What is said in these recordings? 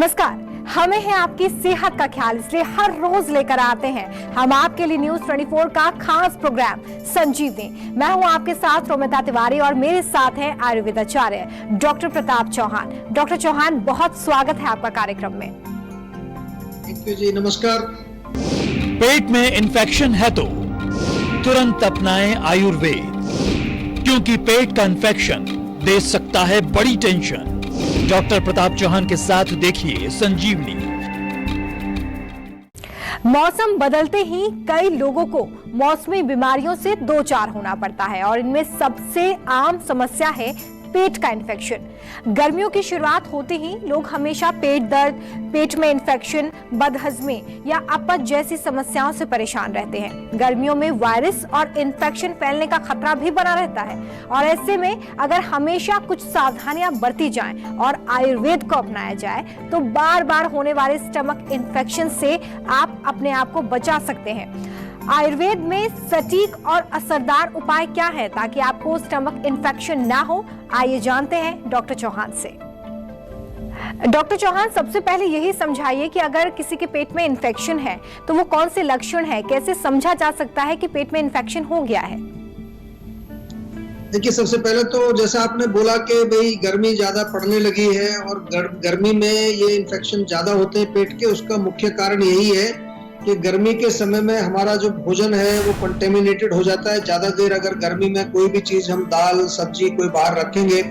नमस्कार। हमें है आपकी सेहत का ख्याल, इसलिए हर रोज लेकर आते हैं हम आपके लिए न्यूज 24 का खास प्रोग्राम संजीवनी। मैं हूं आपके साथ रोमिता तिवारी और मेरे साथ है आयुर्वेदाचार्य डॉक्टर प्रताप चौहान। डॉक्टर चौहान, बहुत स्वागत है आपका कार्यक्रम में। थैंक यू जी, नमस्कार। पेट में इन्फेक्शन है तो तुरंत अपनाएं आयुर्वेद, क्योंकि पेट का इन्फेक्शन दे सकता है बड़ी टेंशन। डॉक्टर प्रताप चौहान के साथ देखिए संजीवनी। मौसम बदलते ही कई लोगों को मौसमी बीमारियों से दो चार होना पड़ता है और इनमें सबसे आम समस्या है पेट का इन्फेक्शन। गर्मियों की शुरुआत होते ही लोग हमेशा पेट दर्द, पेट में इन्फेक्शन, बदहजमी या अपच जैसी समस्याओं से परेशान रहते हैं। गर्मियों में वायरस और इन्फेक्शन फैलने का खतरा भी बना रहता है और ऐसे में अगर हमेशा कुछ सावधानियां बरती जाएं और आयुर्वेद को अपनाया जाए तो बार बार होने वाले स्टमक इन्फेक्शन से आप अपने आप को बचा सकते हैं। आयुर्वेद में सटीक और असरदार उपाय क्या है ताकि आपको स्टमक इन्फेक्शन ना हो, आइए जानते हैं डॉक्टर चौहान से। डॉक्टर चौहान, सबसे पहले यही समझाइए कि अगर किसी के पेट में इन्फेक्शन है तो वो कौन से लक्षण है, कैसे समझा जा सकता है कि पेट में इन्फेक्शन हो गया है? देखिए, सबसे पहले तो जैसा आपने बोला कि भाई गर्मी ज्यादा पड़ने लगी है और गर्मी में ये इन्फेक्शन ज्यादा होते हैं पेट के, उसका मुख्य कारण यही है कि गर्मी के समय में हमारा जो भोजन है वो कंटेमिनेटेड हो जाता है। ज्यादा देर अगर गर्मी में कोई भी चीज हम दाल सब्जी कोई बाहर रखेंगे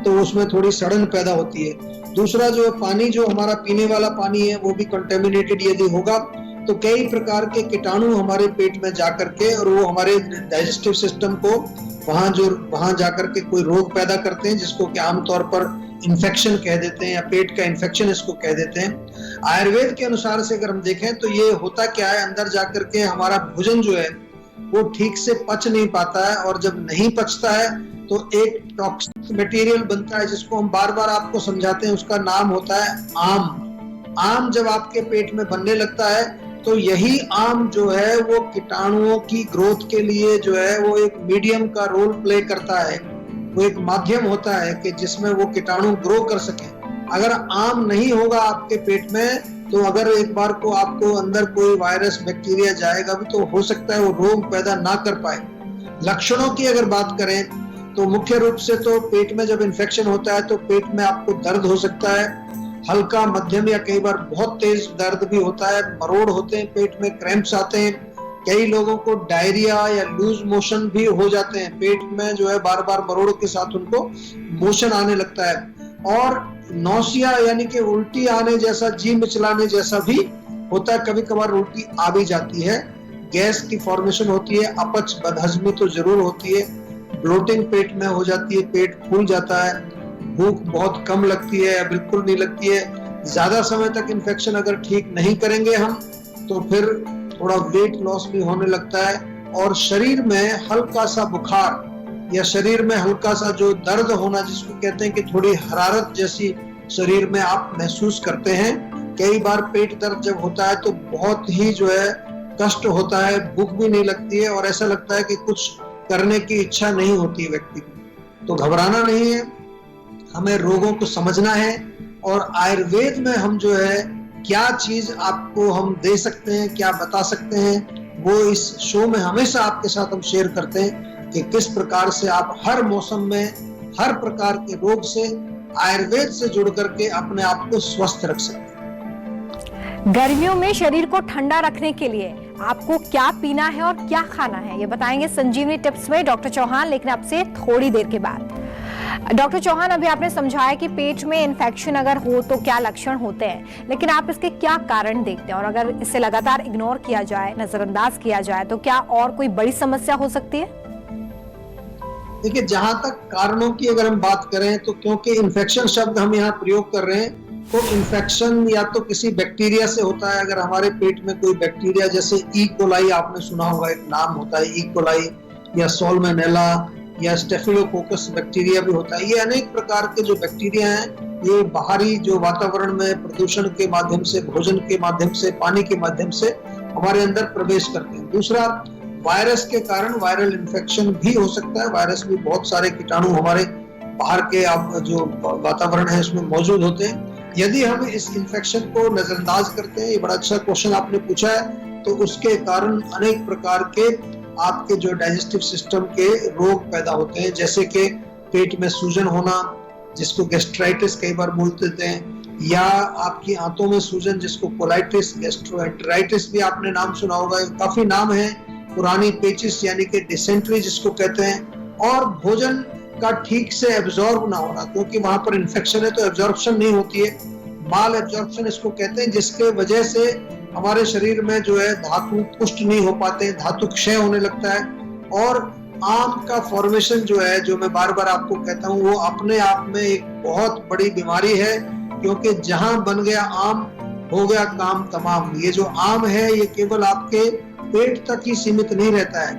तो उसमें थोड़ी सड़न पैदा होती है। दूसरा, जो पानी जो हमारा पीने वाला पानी है वो भी कंटेमिनेटेड यदि होगा तो कई प्रकार के कीटाणु हमारे पेट में जा करके और वो हमारे डाइजेस्टिव सिस्टम को वहां जाकर के कोई रोग पैदा करते हैं, जिसको कि आमतौर पर इन्फेक्शन कह देते हैं या पेट का इन्फेक्शन इसको कह देते हैं। आयुर्वेद के अनुसार से अगर हम देखें तो ये होता क्या है, अंदर जाकर के हमारा भोजन जो है वो ठीक से पच नहीं पाता है और जब नहीं पचता है तो एक टॉक्सिक मटेरियल बनता है जिसको हम बार बार आपको समझाते हैं, उसका नाम होता है आम। आम जब आपके पेट में बनने लगता है तो यही आम जो है वो कीटाणुओं की ग्रोथ के लिए जो है वो एक मीडियम का रोल प्ले करता है, वो एक माध्यम होता है कि जिसमें वो कीटाणु ग्रो कर सके। अगर आम नहीं होगा आपके पेट में तो अगर एक बार को आपको अंदर कोई वायरस बैक्टीरिया जाएगा भी तो हो सकता है वो रोग पैदा ना कर पाए। लक्षणों की अगर बात करें तो मुख्य रूप से तो पेट में जब इन्फेक्शन होता है तो पेट में आपको दर्द हो सकता है, हल्का, मध्यम या कई बार बहुत तेज दर्द भी होता है, मरोड़ होते हैं, पेट में क्रैम्प्स आते हैं, कई लोगों को डायरिया या लूज मोशन भी हो जाते हैं, पेट में जो है बार बार मरोड़ के साथ उनको मोशन आने लगता है और नौसिया यानी कि उल्टी आने जैसा, जी मिचलाने जैसा भी होता है। कभी कभार उल्टी आ भी जाती है, गैस की फॉर्मेशन होती है, अपच बदहजमी तो जरूर होती है, ब्लोटिंग पेट में हो जाती है, पेट फूल जाता है, भूख बहुत कम लगती है या बिल्कुल नहीं लगती है। ज्यादा समय तक इन्फेक्शन अगर ठीक नहीं करेंगे हम तो फिर थोड़ा वेट लॉस भी होने लगता है और शरीर में हल्का सा बुखार या शरीर में हल्का सा जो दर्द होना, जिसको कहते हैं कि थोड़ी हरारत जैसी शरीर में आप महसूस करते हैं। कई बार पेट दर्द जब होता है तो बहुत ही जो है कष्ट होता है, भूख भी नहीं लगती है और ऐसा लगता है कि कुछ करने की इच्छा नहीं होती व्यक्ति को। तो घबराना नहीं है, हमें रोगों को समझना है और आयुर्वेद में हम जो है क्या चीज आपको हम दे सकते हैं, क्या बता सकते हैं, वो इस शो में हमेशा आपके साथ हम शेयर करते हैं कि किस प्रकार से आप हर मौसम में हर प्रकार के रोग से आयुर्वेद से जुड़ करके अपने आप को स्वस्थ रख सकते हैं। गर्मियों में शरीर को ठंडा रखने के लिए आपको क्या पीना है और क्या खाना है, ये बताएंगे संजीवनी टिप्स में डॉक्टर चौहान, लेकिन अब से थोड़ी देर के बाद। डॉक्टर चौहान, अभी आपने समझाया कि पेट में इन्फेक्शन अगर हो तो क्या लक्षण होते हैं, लेकिन आप इसके क्या कारण देखते हैं और अगर इसे लगातार इग्नोर किया जाए, नजरअंदाज किया जाए तो क्या और कोई बड़ी समस्या हो सकती है? देखिए, जहां तक कारणों की अगर हम बात करें तो क्योंकि इन्फेक्शन शब्द हम यहाँ प्रयोग कर रहे हैं तो इन्फेक्शन या तो किसी बैक्टीरिया से होता है। अगर हमारे पेट में कोई बैक्टीरिया, जैसे ई कोलाई आपने सुना होगा, एक नाम होता है ई कोलाई या सोलमोनेला या स्टेफिलोकोकस बैक्टीरिया भी होता है। ये अनेक प्रकार के जो बैक्टीरिया हैं ये बाहरी जो वातावरण में प्रदूषण के माध्यम से, भोजन के माध्यम से, पानी के माध्यम से हमारे अंदर प्रवेश करते हैं। दूसरा, वायरस के कारण वायरल इन्फेक्शन भी हो सकता है। वायरस भी बहुत सारे कीटाणु हमारे बाहर के जो वातावरण है उसमें मौजूद होते हैं। यदि हम इस इन्फेक्शन को नजरअंदाज करते हैं, ये बड़ा अच्छा क्वेश्चन आपने पूछा है, तो उसके कारण अनेक प्रकार के आपके जो डाइजेस्टिव सिस्टम के रोग पैदा होते हैं, जैसे कि पेट में सूजन होना, जिसको गैस्ट्राइटिस कई बार बोल देते हैं, या आपकी आंतों में सूजन जिसको कोलाइटिस, गैस्ट्रोएंटेराइटिस भी आपने नाम सुना होगा, काफी नाम है, पुरानी पेचिस यानी कि डिसेंट्री जिसको कहते हैं, और भोजन का ठीक से एब्जॉर्ब ना होना, क्योंकि वहां पर इन्फेक्शन है तो एब्जॉर्प्शन नहीं होती है, माल एब्जॉर्प्शन इसको कहते हैं, जिसके वजह से हमारे शरीर में जो है धातु पुष्ट नहीं हो पाते, धातु क्षय होने लगता है, और आम का फॉर्मेशन जो है, जो मैं बार बार आपको कहता हूँ, वो अपने आप में एक बहुत बड़ी बीमारी है, क्योंकि जहां बन गया आम हो गया काम तमाम। ये जो आम है ये केवल आपके पेट तक ही सीमित नहीं रहता है,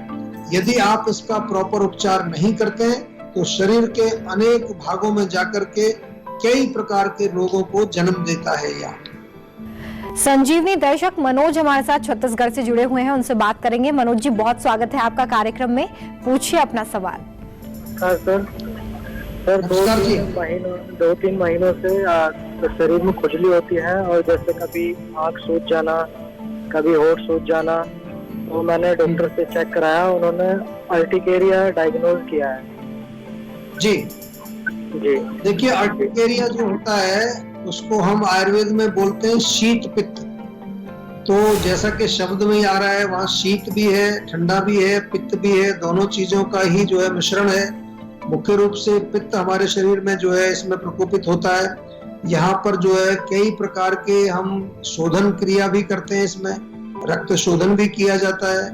यदि आप इसका प्रॉपर उपचार नहीं करते हैं तो शरीर के अनेक भागों में जाकर के कई प्रकार के रोगों को जन्म देता है। संजीवनी दर्शक मनोज हमारे साथ छत्तीसगढ़ से जुड़े हुए हैं, उनसे बात करेंगे। मनोज जी, बहुत स्वागत है आपका कार्यक्रम में, पूछिए अपना सवाल। सर 2-3 महीनों से शरीर में खुजली होती है, और जैसे कभी आँख सूज जाना, कभी होठ सूज जाना, तो मैंने डॉक्टर से चेक कराया, उन्होंने अर्टिकेरिया डायग्नोज किया है। जी जी, देखिए, अर्टिकेरिया जो होता है उसको हम आयुर्वेद में बोलते हैं शीत पित्त। तो जैसा कि शब्द में ही आ रहा है, वहाँ शीत भी है, ठंडा भी है, पित्त भी है, दोनों चीजों का ही जो है मिश्रण है। मुख्य रूप से पित्त हमारे शरीर में जो है इसमें प्रकोपित होता है। यहाँ पर जो है कई प्रकार के हम शोधन क्रिया भी करते हैं, इसमें रक्त शोधन भी किया जाता है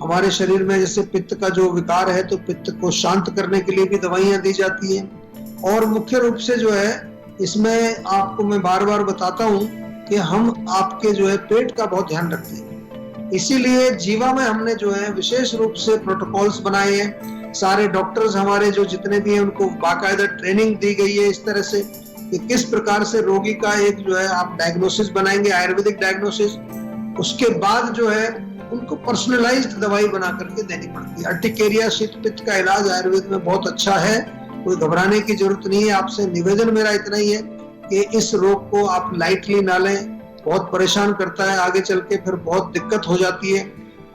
हमारे शरीर में। जैसे पित्त का जो विकार है तो पित्त को शांत करने के लिए भी दवाइयां दी जाती हैं। और मुख्य रूप से जो है इसमें आपको मैं बार बार बताता हूँ कि हम आपके जो है पेट का बहुत ध्यान रखते हैं, इसीलिए जीवा में हमने जो है विशेष रूप से प्रोटोकॉल्स बनाए हैं। सारे डॉक्टर्स हमारे जो जितने भी हैं उनको बाकायदा ट्रेनिंग दी गई है इस तरह से कि किस प्रकार से रोगी का एक जो है आप डायग्नोसिस बनाएंगे, आयुर्वेदिक डायग्नोसिस। उसके बाद जो है उनको पर्सनलाइज्ड दवाई बना करके देनी पड़ती है। अर्टिकेरिया शीत पित्त का इलाज आयुर्वेद में बहुत अच्छा है, कोई घबराने की जरूरत नहीं है। आपसे निवेदन मेरा इतना ही है कि इस रोग को आप लाइटली ना लें, बहुत परेशान करता है, आगे चल के फिर बहुत दिक्कत हो जाती है।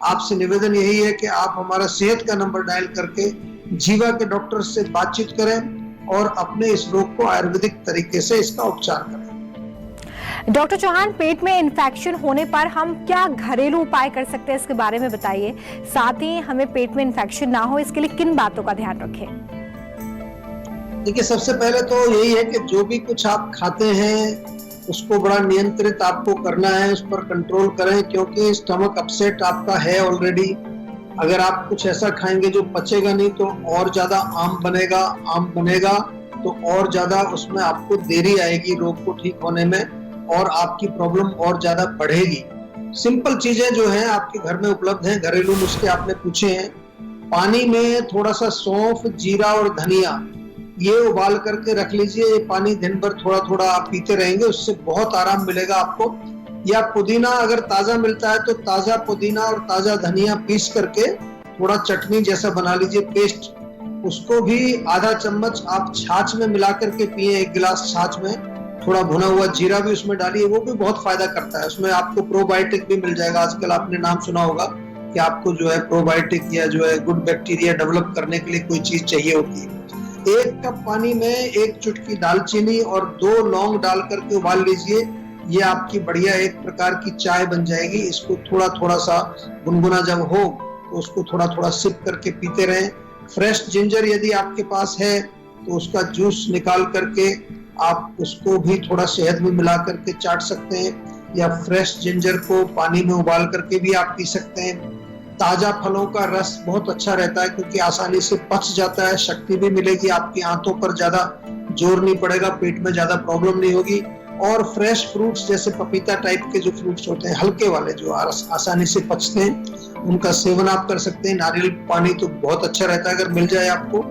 आपसे निवेदन यही है कि आप हमारा सेहत का नंबर डायल करके जीवा के डॉक्टर से बातचीत करें और अपने इस रोग को आयुर्वेदिक तरीके से इसका उपचार करें। डॉक्टर चौहान, पेट में इन्फेक्शन होने पर हम क्या घरेलू उपाय कर सकते हैं, इसके बारे में बताइए। साथ ही हमें पेट में इन्फेक्शन ना हो इसके लिए किन बातों का ध्यान रखें? देखिए, सबसे पहले तो यही है कि जो भी कुछ आप खाते हैं उसको बड़ा नियंत्रित आपको करना है, उस पर कंट्रोल करें, क्योंकि स्टमक अपसेट आपका है ऑलरेडी। अगर आप कुछ ऐसा खाएंगे जो पचेगा नहीं तो और ज्यादा आम बनेगा तो और ज्यादा उसमें आपको देरी आएगी रोग को ठीक होने में, और आपकी प्रॉब्लम और ज्यादा बढ़ेगी। सिंपल चीजें जो हैं आपके घर में उपलब्ध हैं, घरेलू नुस्खे आपने पूछे हैं। पानी में थोड़ा सा सौंफ, जीरा और धनिया ये उबाल करके रख लीजिए। ये पानी दिन भर थोड़ा थोड़ा आप पीते रहेंगे, उससे बहुत आराम मिलेगा आपको। या पुदीना अगर ताजा मिलता है तो ताजा पुदीना और ताजा धनिया पीस करके थोड़ा चटनी जैसा बना लीजिए, पेस्ट। उसको भी आधा चम्मच आप छाछ में मिला करके पिए, 1 गिलास छाछ में थोड़ा भुना हुआ जीरा भी उसमें डालिए, वो भी बहुत फायदा करता है। उसमें आपको प्रोबायोटिक भी मिल जाएगा। आजकल आपने नाम सुना होगा कि आपको जो है प्रोबायोटिक या जो है गुड बैक्टीरिया डेवलप करने के लिए कोई चीज चाहिए होती है। 1 कप पानी में 1 चुटकी दालचीनी और 2 लौंग डाल करके उबाल लीजिए। ये आपकी बढ़िया एक प्रकार की चाय बन जाएगी। इसको थोड़ा थोड़ा सा गुनगुना जब हो तो उसको थोड़ा थोड़ा सिप करके पीते रहें। फ्रेश जिंजर यदि आपके पास है तो उसका जूस निकाल करके आप उसको भी थोड़ा शहद में मिला करके चाट सकते हैं, या फ्रेश जिंजर को पानी में उबाल करके भी आप पी सकते हैं। ताजा फलों का रस बहुत अच्छा रहता है क्योंकि आसानी से पच जाता है, शक्ति भी मिलेगी, आपकी आंतों पर ज्यादा जोर नहीं पड़ेगा, पेट में ज्यादा प्रॉब्लम नहीं होगी। और फ्रेश फ्रूट्स जैसे पपीता टाइप के जो फ्रूट्स होते हैं, हल्के वाले जो आसानी से पचते हैं, उनका सेवन आप कर सकते हैं। नारियल पानी तो बहुत अच्छा रहता है, अगर मिल जाए आपको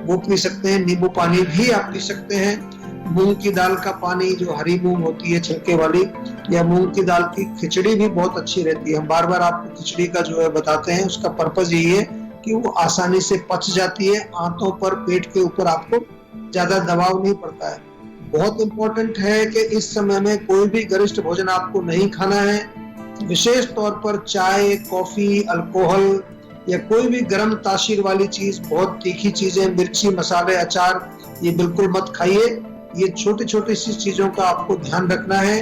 वो पी सकते हैं। नींबू पानी भी आप पी सकते हैं। मूंग की दाल का पानी, जो हरी मूंग होती है छिलके वाली, या मूंग की दाल की खिचड़ी भी बहुत अच्छी रहती है। हम बार बार आपको खिचड़ी का जो है बताते हैं, उसका पर्पज यही है कि वो आसानी से पच जाती है, आंतों पर, पेट के ऊपर आपको ज्यादा दबाव नहीं पड़ता है। बहुत इंपॉर्टेंट है कि इस समय में कोई भी गरिष्ठ भोजन आपको नहीं खाना है। विशेष तौर पर चाय, कॉफी, अल्कोहल या कोई भी गर्म तासीर वाली चीज, बहुत तीखी चीजें, मिर्ची, मसाले, अचार, ये बिल्कुल मत खाइए। ये छोटी छोटी सी चीजों का आपको ध्यान रखना है।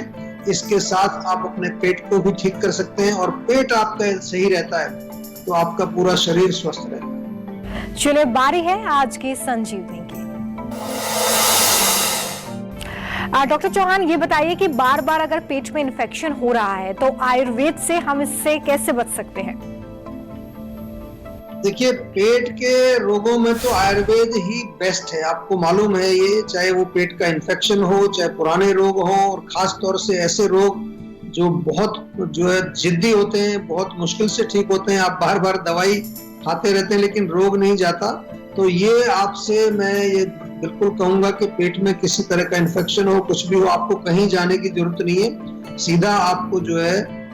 इसके साथ आप अपने पेट को भी ठीक कर सकते हैं, और पेट आपका सही रहता है तो आपका पूरा शरीर स्वस्थ रहता है। चलिए, बारी है आज की संजीवनी की। डॉक्टर चौहान, ये बताइए कि बार बार अगर पेट में इन्फेक्शन हो रहा है तो आयुर्वेद से हम इससे कैसे बच सकते हैं? देखिए, पेट के रोगों में तो आयुर्वेद ही बेस्ट है। आपको मालूम है ये, चाहे वो पेट का इन्फेक्शन हो, चाहे पुराने रोग हो, और खास तौर से ऐसे रोग जो बहुत जिद्दी होते हैं, बहुत मुश्किल से ठीक होते हैं। आप बार बार दवाई खाते रहते हैं लेकिन रोग नहीं जाता। तो ये आपसे मैं ये बिल्कुल कहूंगा कि पेट में किसी तरह का इन्फेक्शन हो, कुछ भी हो, आपको कहीं जाने की जरूरत नहीं है। सीधा आपको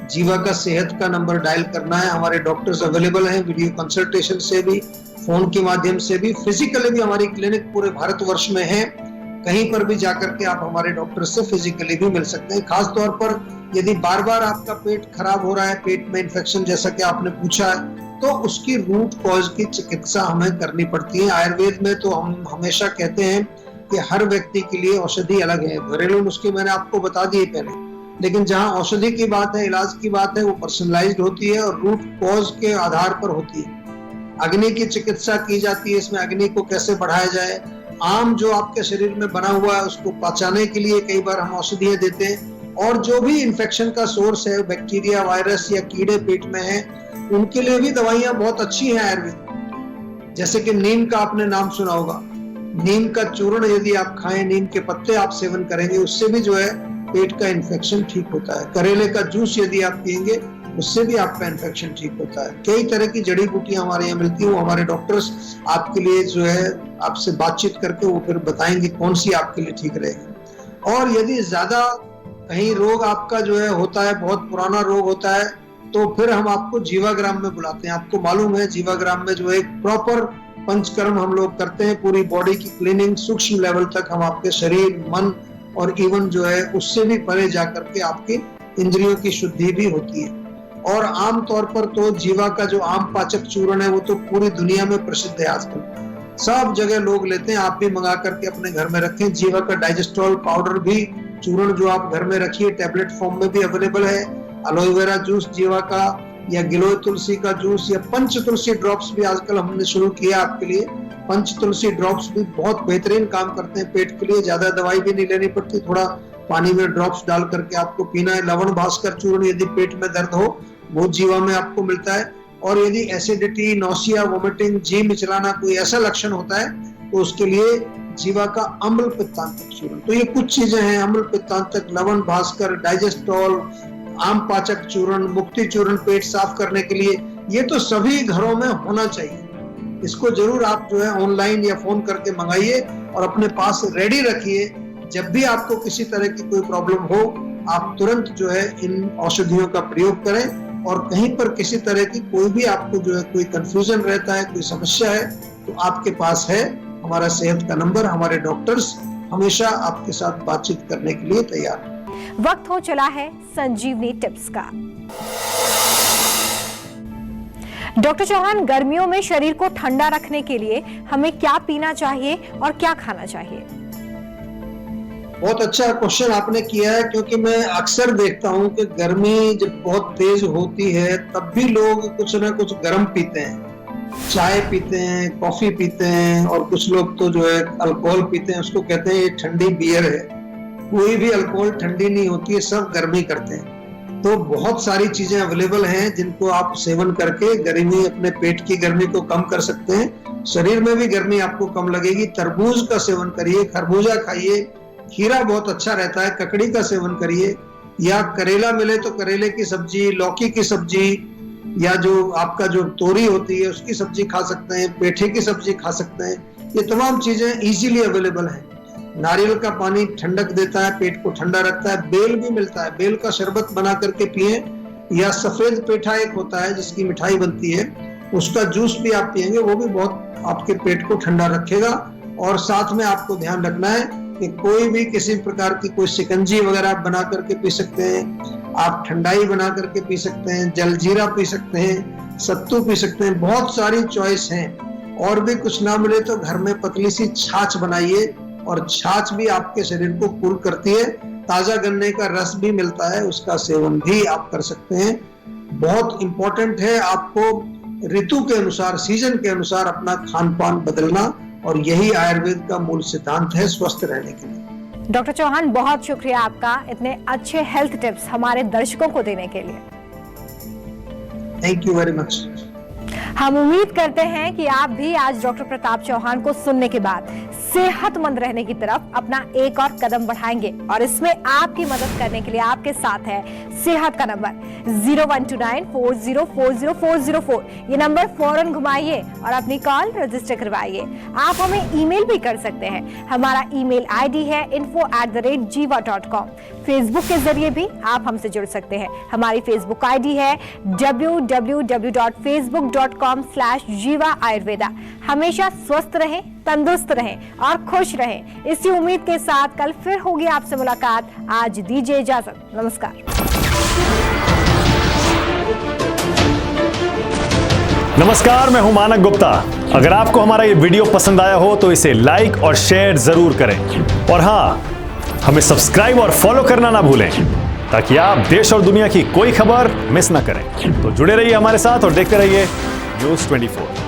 जीवा का सेहत का नंबर डायल करना है। हमारे डॉक्टर्स अवेलेबल हैं, वीडियो कंसल्टेशन से भी, फोन के माध्यम से भी, फिजिकली भी हमारी क्लिनिक पूरे भारतवर्ष में है। कहीं पर भी जाकर के आप हमारे डॉक्टर से फिजिकली भी मिल सकते हैं। खास तौर पर यदि बार बार आपका पेट खराब हो रहा है, पेट में इन्फेक्शन जैसा कि आपने पूछा है, तो उसकी रूट कॉज की चिकित्सा हमें करनी पड़ती है। आयुर्वेद में तो हम हमेशा कहते हैं कि हर व्यक्ति के लिए औषधि अलग है। घरेलू नुस्खे मैंने आपको बता दिए पहले, लेकिन जहां औषधि की बात है, इलाज की बात है, वो पर्सनलाइज्ड होती है और रूट कॉज के आधार पर होती है। अग्नि की चिकित्सा की जाती है, इसमें अग्नि को कैसे बढ़ाया जाए। आम जो आपके शरीर में बना हुआ है उसको पचाने के लिए कई बार हम औषधियां देते हैं। और जो भी इन्फेक्शन का सोर्स है, बैक्टीरिया, वायरस या कीड़े पेट में है, उनके लिए भी दवाइयां बहुत अच्छी हैं आयुर्वेद। जैसे कि नीम का आपने नाम सुना होगा। नीम का चूर्ण यदि आप खाएं, नीम के पत्ते आप सेवन करेंगे, उससे भी पेट का इन्फेक्शन ठीक होता है। करेले का जूस यदि आप पिएंगे, उससे भी आपका इन्फेक्शन ठीक होता है। कई तरह की जड़ी बूटियां हमारे यहाँ मिलती है, वो हमारे डॉक्टर्स आपके लिए आपसे बातचीत करके वो फिर बताएंगे कौन सी आपके लिए ठीक रहेगी। और यदि ज्यादा कहीं रोग आपका होता है, बहुत पुराना रोग होता है, तो फिर हम आपको जीवाग्राम में बुलाते हैं। आपको मालूम है जीवाग्राम में एक प्रॉपर पंचकर्म हम लोग करते हैं। पूरी बॉडी की क्लीनिंग सूक्ष्म लेवल तक हम आपके शरीर, मन और इवन उससे भी परे जाकर के आपकी इंद्रियों की शुद्धि भी होती है। और आम तौर पर तो जीवा का जो आम पाचक चूर्ण है वो तो पूरी दुनिया में प्रसिद्ध है। आजकल सब जगह लोग लेते हैं, आप भी मंगा करके अपने घर में रखें। जीवा का डाइजेस्ट्रॉल पाउडर भी चूर्ण जो आप घर में रखिए, टैबलेट फॉर्म में भी अवेलेबल है। एलोवेरा जूस जीवा का, या गिलोय तुलसी का जूस, या पंच तुलसी ड्रॉप्स भी आजकल हमने शुरू किया आपके लिए। पंच तुलसी ड्रॉप्स भी बहुत बेहतरीन काम करते हैं पेट के लिए। ज्यादा दवाई भी नहीं लेनी पड़ती, थोड़ा पानी में ड्रॉप्स डाल करके आपको पीना है। लवण भास्कर चूर्ण यदि पेट में दर्द हो, वो जीवा में आपको मिलता है। और यदि एसिडिटी, नौसिया, वोमिटिंग, जी मिचलाना कोई ऐसा लक्षण होता है, तो उसके लिए जीवा का अम्ल पित्तांतक चूर्ण। तो ये कुछ चीजें हैं, अम्ल पित्तांतक, लवण भास्कर, डाइजेस्ट्रॉल, आम पाचक चूर्ण, मुक्ति चूर्ण पेट साफ करने के लिए। ये तो सभी घरों में होना चाहिए। इसको जरूर आप ऑनलाइन या फोन करके मंगाइए और अपने पास रेडी रखिए। जब भी आपको किसी तरह की कोई प्रॉब्लम हो, आप तुरंत इन औषधियों का प्रयोग करें। और कहीं पर किसी तरह की कोई भी आपको कोई कंफ्यूजन रहता है, कोई समस्या है, तो आपके पास है हमारा सेहत का नंबर। हमारे डॉक्टर्स हमेशा आपके साथ बातचीत करने के लिए तैयार हैं। वक्त हो चला है संजीवनी टिप्स का। डॉक्टर चौहान, गर्मियों में शरीर को ठंडा रखने के लिए हमें क्या पीना चाहिए और क्या खाना चाहिए? बहुत अच्छा क्वेश्चन आपने किया है, क्योंकि मैं अक्सर देखता हूं कि गर्मी जब बहुत तेज होती है तब भी लोग कुछ ना कुछ गर्म पीते हैं। चाय पीते हैं, कॉफी पीते हैं, और कुछ लोग तो अल्कोहल पीते हैं। उसको कहते हैं ये ठंडी बियर है। कोई भी अल्कोहल ठंडी नहीं होती है, सब गर्मी करते हैं। तो बहुत सारी चीजें अवेलेबल हैं जिनको आप सेवन करके गर्मी, अपने पेट की गर्मी को कम कर सकते हैं। शरीर में भी गर्मी आपको कम लगेगी। तरबूज का सेवन करिए, खरबूजा खाइए, खीरा बहुत अच्छा रहता है, ककड़ी का सेवन करिए, या करेला मिले तो करेले की सब्जी, लौकी की सब्जी, या आपका तोरी होती है उसकी सब्जी खा सकते हैं, पेठे की सब्जी खा सकते हैं। ये तमाम चीजें इजीली अवेलेबल हैं। नारियल का पानी ठंडक देता है, पेट को ठंडा रखता है। बेल भी मिलता है, बेल का शरबत बना करके पिए, या सफेद पेठा एक होता है जिसकी मिठाई बनती है, उसका जूस भी आप पिएंगे, वो भी बहुत आपके पेट को ठंडा रखेगा। और साथ में आपको ध्यान रखना है कि कोई भी किसी प्रकार की कोई शिकंजी वगैरह आप बना करके पी सकते हैं, आप ठंडाई बना करके पी सकते हैं, जलजीरा पी सकते हैं, सत्तू पी सकते हैं, बहुत सारी चॉइस हैं। और भी कुछ ना मिले तो घर में पतली सी छाछ बनाइए, और छाछ भी आपके शरीर को कूल करती है। ताजा गन्ने का रस भी मिलता है, उसका सेवन भी आप कर सकते हैं। बहुत इंपॉर्टेंट है आपको ऋतु के अनुसार, सीजन के अनुसार अपना खान पान बदलना, और यही आयुर्वेद का मूल सिद्धांत है स्वस्थ रहने के लिए। डॉक्टर चौहान, बहुत शुक्रिया आपका इतने अच्छे हेल्थ टिप्स हमारे दर्शकों को देने के लिए। Thank you very much. हम उम्मीद करते हैं कि आप भी आज डॉक्टर प्रताप चौहान को सुनने के बाद सेहतमंद रहने की तरफ अपना एक और कदम बढ़ाएंगे, और इसमें आपकी मदद करने के लिए आपके साथ है सेहत का नंबर 012940400404। ये नंबर फौरन घुमाइए और अपनी कॉल रजिस्टर करवाइए। आप हमें ईमेल भी कर सकते हैं। हमारा ईमेल आईडी है info@jiva.com। फेसबुक के जरिए भी आप हमसे जुड़ सकते हैं। हमारी फेसबुक आईडी है www.facebook.com/jiva ayurveda। हमेशा स्वस्थ रहें, तंदुरुस्त रहें और खुश रहें। इसी उम्मीद के साथ कल फिर होगी आपसे मुलाकात। आज दीजिए इजाजत, नमस्कार। नमस्कार, मैं हूं मानक गुप्ता। अगर आपको हमारा ये वीडियो पसंद आया हो तो इसे लाइक और शेयर जरूर करें, और हाँ, हमें सब्सक्राइब और फॉलो करना ना भूलें, ताकि आप देश और दुनिया की कोई खबर मिस ना करें। तो जुड़े रहिए हमारे साथ और देखते रहिए News 24।